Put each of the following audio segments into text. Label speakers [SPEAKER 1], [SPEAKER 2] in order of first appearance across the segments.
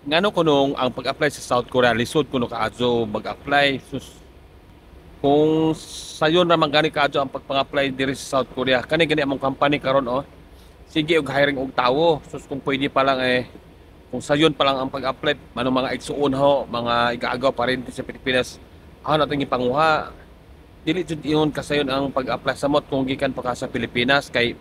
[SPEAKER 1] ngano kunong ang pag-apply sa South Korea lisod kuno kaadto mag-apply sus kung sayon ra man gani kaadto ang pagpang-apply diri sa South Korea kani gani among company karon oh sige og hiring og tawo sus kung pwede pa lang kung sayon pa lang ang pag-apply manong mga igsuon ho mga igaagaw pa rin sa Pilipinas natin ipanguha dili jud ingon kasayon ang pag-apply sa mot kung gikan pa ka sa Pilipinas kay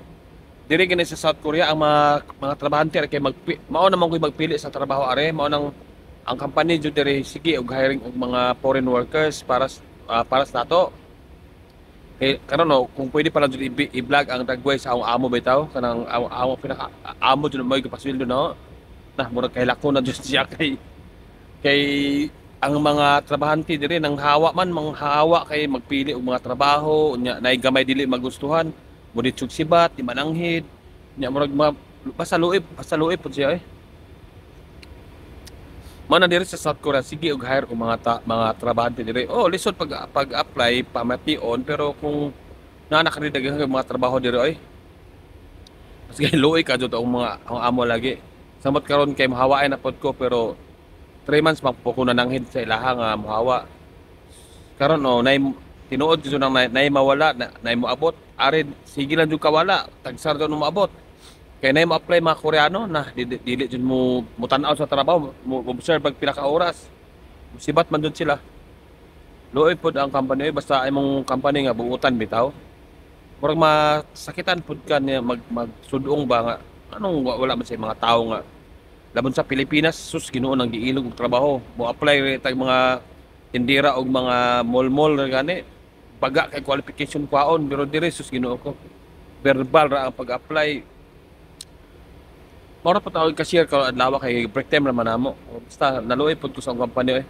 [SPEAKER 1] diri gani sa South Korea ang mga trabahante kay mao naman koy magpili sa trabaho are mao nang ang company jud diri sige og hiring og mga foreign workers para sa nato kay karon no kung pwede pala jud i-vlog ang dagway sa akong amo bitaw kanang amo pinaka amo jud mo gipasweldo no nah murag kay lako na jud siya kay ang mga trabahante diri nang hawa man manghawa kay magpili og mga trabaho nya nay gamay dili magustuhan mo ditsug sibat di mananghid nya murag basta luib pud siya mana diri sa South Korea sige og hire og mga trabahante diri lisod pag-apply pamation pero kung nakakaridagan ka mga trabaho diri mas kay luoy ka jud ang amo lagi samot karon kay mahawaay na pod ko pero 3 months magpo ko nananghid sa ilaha nga mohawa karon nay tinuod jud nang nay mawala nay moabot arid sige lang jud kawala tagsar jud mo maabot kaya na mo apply mga Koreano na dili jud mo tan-aw sa trabaho mo observe pag pila ka oras sibat man jud sila luoy pod ang company basta imong company nga buutan bitaw murag masakitan pod ka niya magsudong ba nga anong wala man sa mga tao nga labon sa Pilipinas sus Ginoo nang giilog og trabaho mo apply tag mga tindira og mga mall gani baga kay qualification kwaon pero diri sus Ginoo ko verbal ra ang pag-apply. Mao ra pa tawag cashier karon adlaw kay break time naman namo. Basta naluoy pud ko sa company